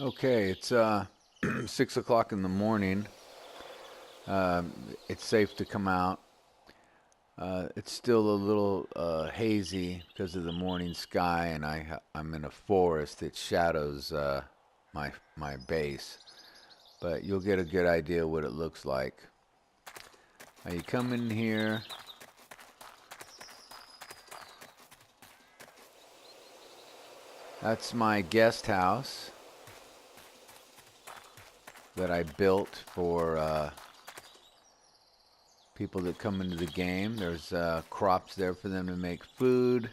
Okay, it's 6 o'clock in the morning. It's safe to come out. It's still a little hazy because of the morning sky, and I'm in a forest that shadows my base. But you'll get a good idea what it looks like. Now you come in here. That's my guest house that I built for people that come into the game. There's crops there for them to make food.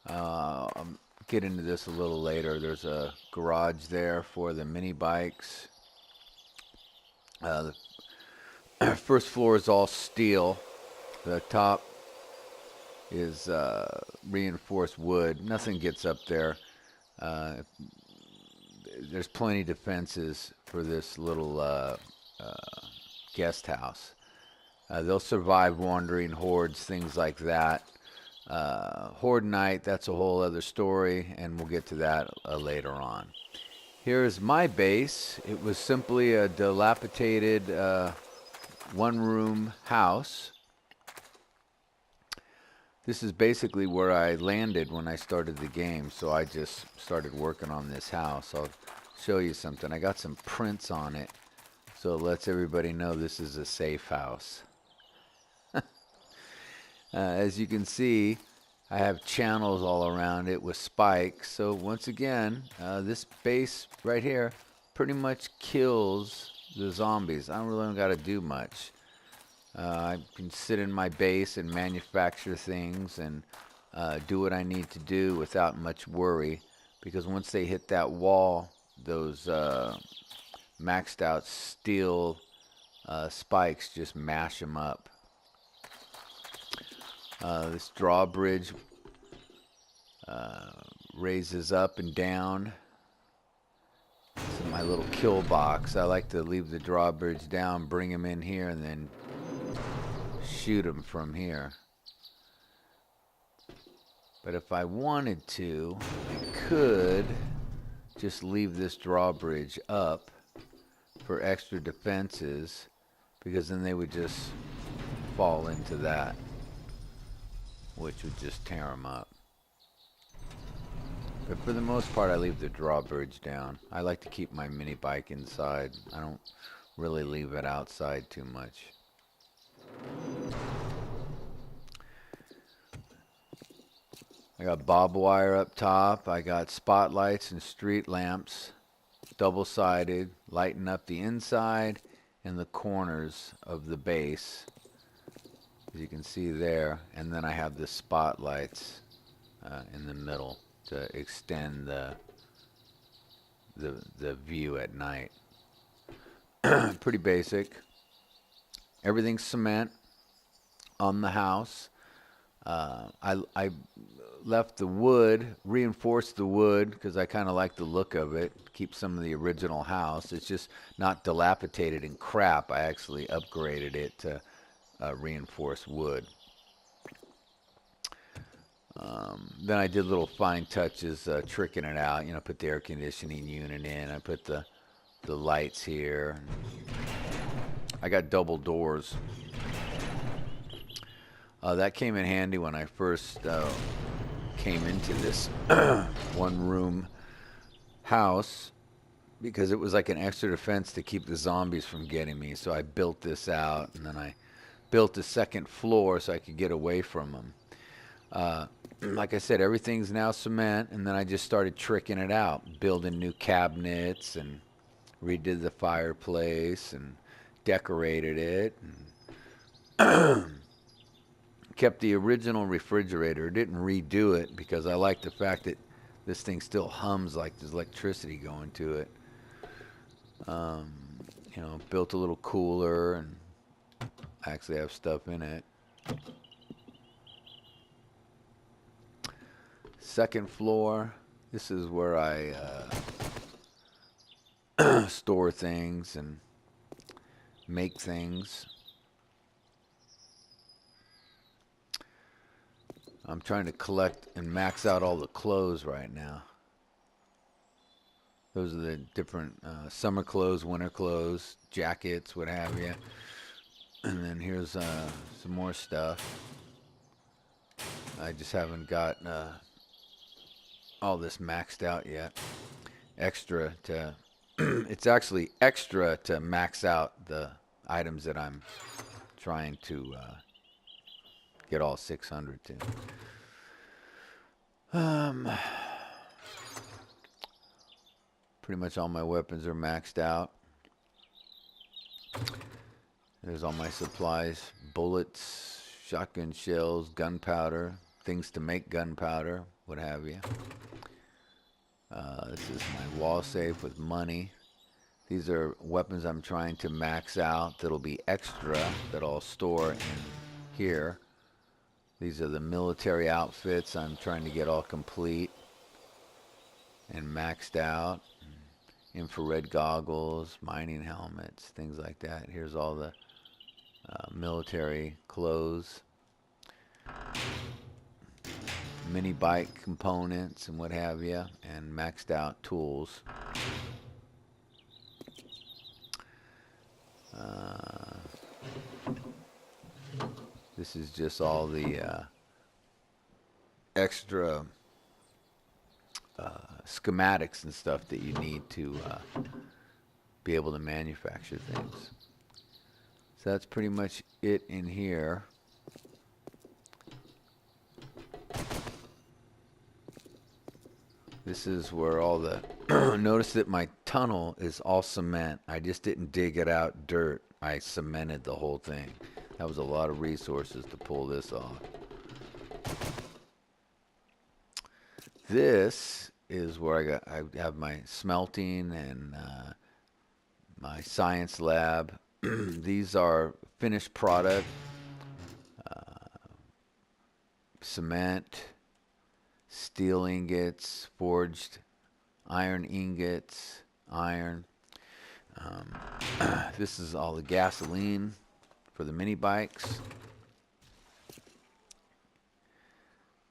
I'll get into this a little later. There's a garage there for the mini bikes. The first floor is all steel. The top is reinforced wood. Nothing gets up there. Uh, there's plenty of defenses for this little guest house. They'll survive wandering hordes, things like that. Horde night, that's a whole other story, and we'll get to that later on. Here is my base. It was simply a dilapidated one room house. This is basically where I landed when I started the game, so I just started working on this house. I'll show you something. I got some prints on it, so it lets everybody know this is a safe house. As you can see, I have channels all around it with spikes. So once again, this base right here pretty much kills the zombies. I don't really got to do much. I can sit in my base and manufacture things and do what I need to do without much worry. Because once they hit that wall, those maxed out steel spikes just mash them up. This drawbridge raises up and down. This is my little kill box. I like to leave the drawbridge down, bring them in here, and then shoot them from here. But if I wanted to, I could just leave this drawbridge up for extra defenses, because then they would just fall into that, which would just tear them up. But for the most part, I leave the drawbridge down. I like to keep my mini bike inside. I don't really leave it outside too much. I got barbed wire up top. I got spotlights and street lamps, double-sided, lighting up the inside and the corners of the base, as you can see there. And then I have the spotlights in the middle to extend the view at night. Pretty basic. Everything's cement on the house. I left the wood, reinforced the wood because I kind of like the look of it. Keep some of the original house. It's just not dilapidated and crap. I actually upgraded it to reinforced wood. Then I did little fine touches, tricking it out. Put the air conditioning unit in. I put the lights here. I got double doors. That came in handy when I first came into this one room house, because it was like an extra defense to keep the zombies from getting me. So I built this out, and then I built a second floor so I could get away from them. Like I said, everything's now cement, and then I just started tricking it out, building new cabinets, and redid the fireplace and decorated it, and kept the original refrigerator. Didn't redo it because I like the fact that this thing still hums like there's electricity going to it. Um, Built a little cooler, and I actually have stuff in it. Second floor. This is where I store things and make things. I'm trying to collect and max out all the clothes right now. Those are the different summer clothes, winter clothes, jackets, what have you. And then here's some more stuff. I just haven't got all this maxed out yet. Extra to, it's actually extra to max out the items that I'm trying to get all 600 to. Pretty much all my weapons are maxed out. There's all my supplies, bullets, shotgun shells, gunpowder, things to make gunpowder, what have you. This is my wall safe with money. These are weapons I'm trying to max out that'll be extra that I'll store in here. These are the military outfits I'm trying to get all complete and maxed out. Infrared goggles, mining helmets, things like that. Here's all the military clothes, mini bike components and what have you, and maxed out tools. This is just all the extra schematics and stuff that you need to be able to manufacture things. So that's pretty much it in here. This is where all the notice that my tunnel is all cement. I just didn't dig it out dirt. I cemented the whole thing. That was a lot of resources to pull this off. This is where I have my smelting and my science lab. These are finished product, cement, steel ingots, forged iron ingots, iron. This is all the gasoline for the mini bikes.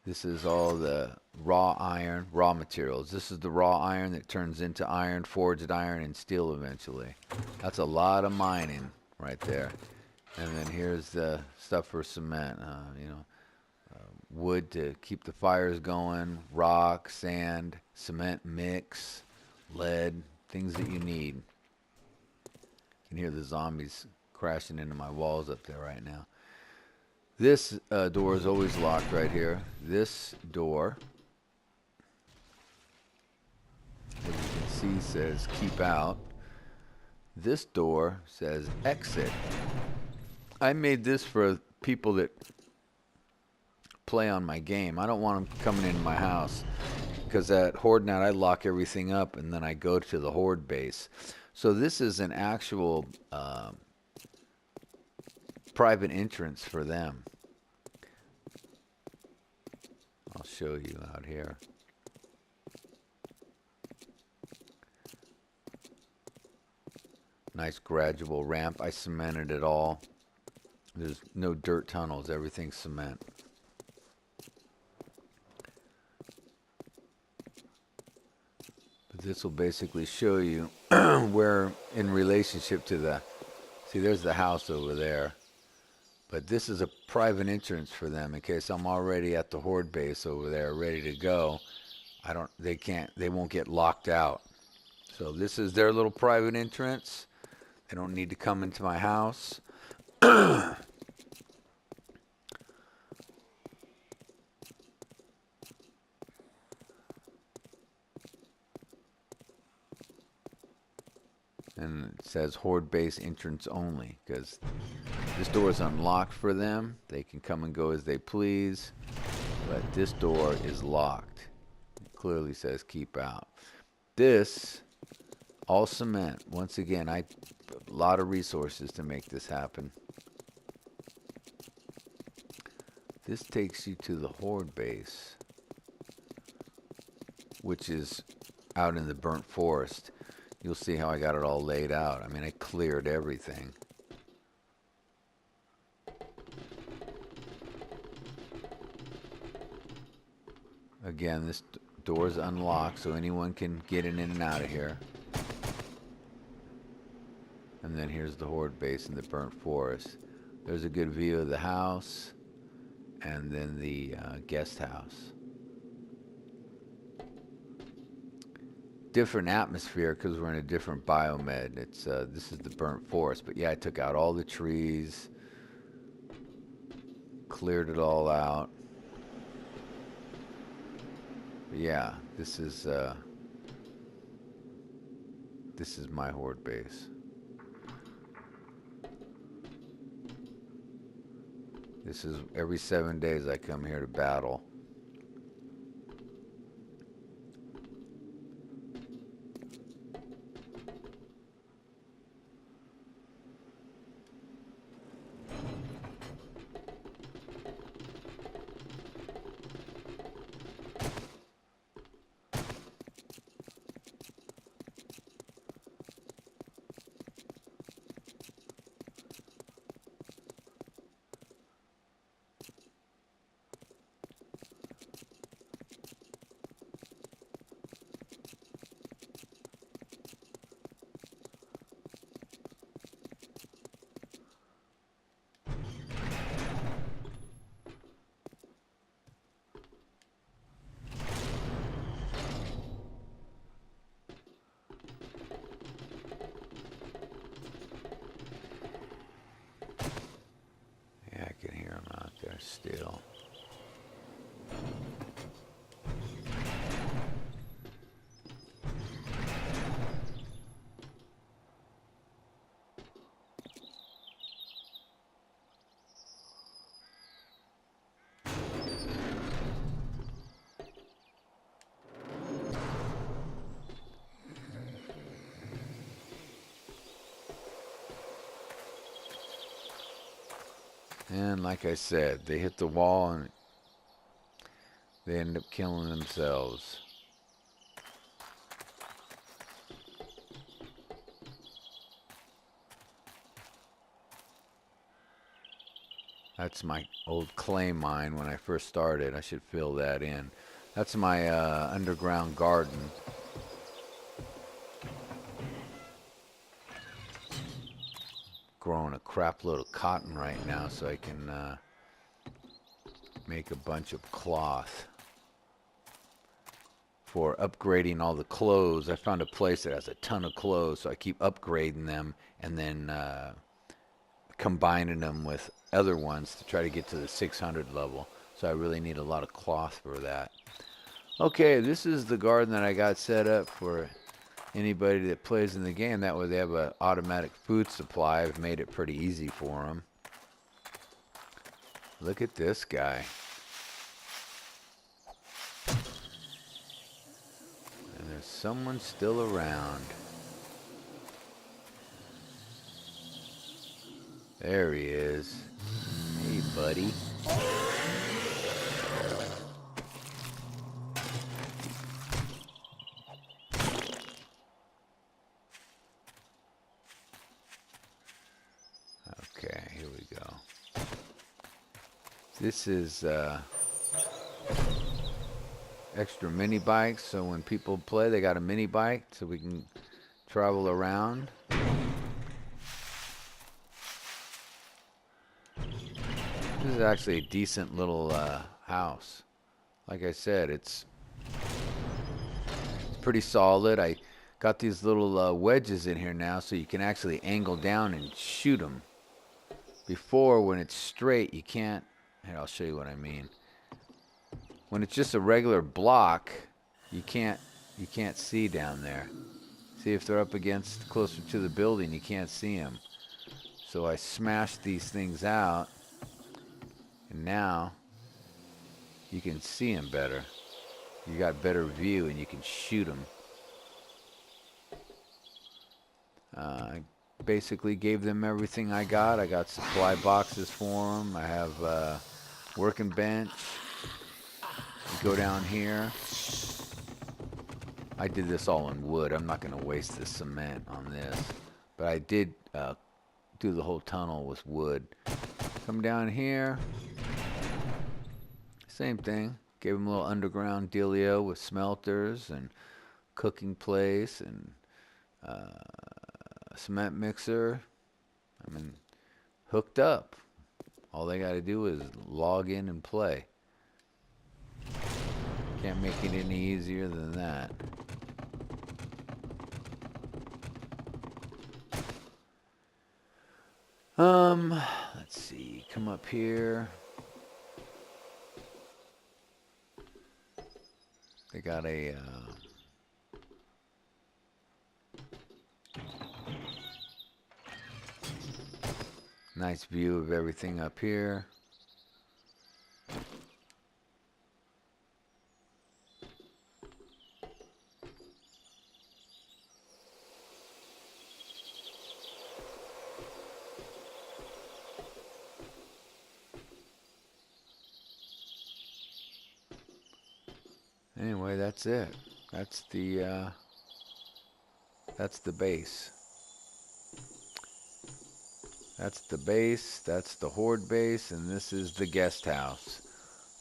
This is all the raw iron, raw materials. This is the raw iron that turns into iron, forged iron, and steel eventually. That's a lot of mining right there. And then here's the stuff for cement, wood to keep the fires going, rock, sand, cement mix, lead, things that you need. You can hear the zombies crashing into my walls up there right now. This door is always locked right here. This door, as you can see, says keep out. This door says exit. I made this for people that play on my game. I don't want them coming into my house because at Horde Night I lock everything up and then I go to the Horde base. So this is an actual private entrance for them. I'll show you out here. Nice gradual ramp. I cemented it all. There's no dirt tunnels. Everything's cement. But this will basically show you where in relationship to the... See, there's the house over there. But this is a private entrance for them in case I'm already at the Horde base over there ready to go. They won't get locked out. So this is their little private entrance. They don't need to come into my house. And it says Horde base entrance only because this door is unlocked for them. They can come and go as they please, but this door is locked. It clearly says keep out. This, all cement. Once again, a lot of resources to make this happen. This takes you to the Horde base, which is out in the burnt forest. You'll see how I got it all laid out. I mean, I cleared everything. Again, this Doors unlocked so anyone can get in and out of here. And then here's the Horde base in the burnt forest. There's a good view of the house and then the guest house. Different atmosphere because we're in a different biomed. It's this is the burnt forest, but yeah, I took out all the trees, cleared it all out. But yeah, this is my Horde base. This is every 7 days I come here to battle. Yeah, I can hear them out there still. And like I said, they hit the wall and they end up killing themselves. That's my old clay mine when I first started. I should fill that in. That's my underground garden. Growing a crap load of cotton right now so I can make a bunch of cloth for upgrading all the clothes. I found a place that has a ton of clothes, so I keep upgrading them and then combining them with other ones to try to get to the 600 level. So I really need a lot of cloth for that. Okay, this is the garden that I got set up for anybody that plays in the game. That way they have an automatic food supply. I've made it pretty easy for them. Look at this guy. And there's someone still around. There he is. Hey, buddy. Okay, here we go. This is extra mini bikes, so when people play, they got a mini bike so we can travel around. This is actually a decent little house. Like I said, it's pretty solid. I got these little wedges in here now so you can actually angle down and shoot them. Before, when it's straight, you can't. Here, I'll show you what I mean. When it's just a regular block, you can't see down there. See, if they're up against closer to the building, you can't see them. So I smashed these things out, and now you can see them better. You got better view, and you can shoot them. I basically gave them everything I got. I got supply boxes for them. I have a working bench. You go down here. I did this all in wood. I'm not going to waste the cement on this. But I did do the whole tunnel with wood. Come down here. Same thing. Gave him a little underground dealio with smelters and cooking place and a cement mixer. I mean, hooked up. All they got to do is log in and play. Can't make it any easier than that. Let's see. Come up here. They got a nice view of everything up here. Anyway, that's it. That's the base. That's the base, that's the horde base, and this is the guest house.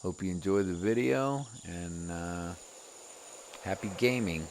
Hope you enjoy the video, and happy gaming.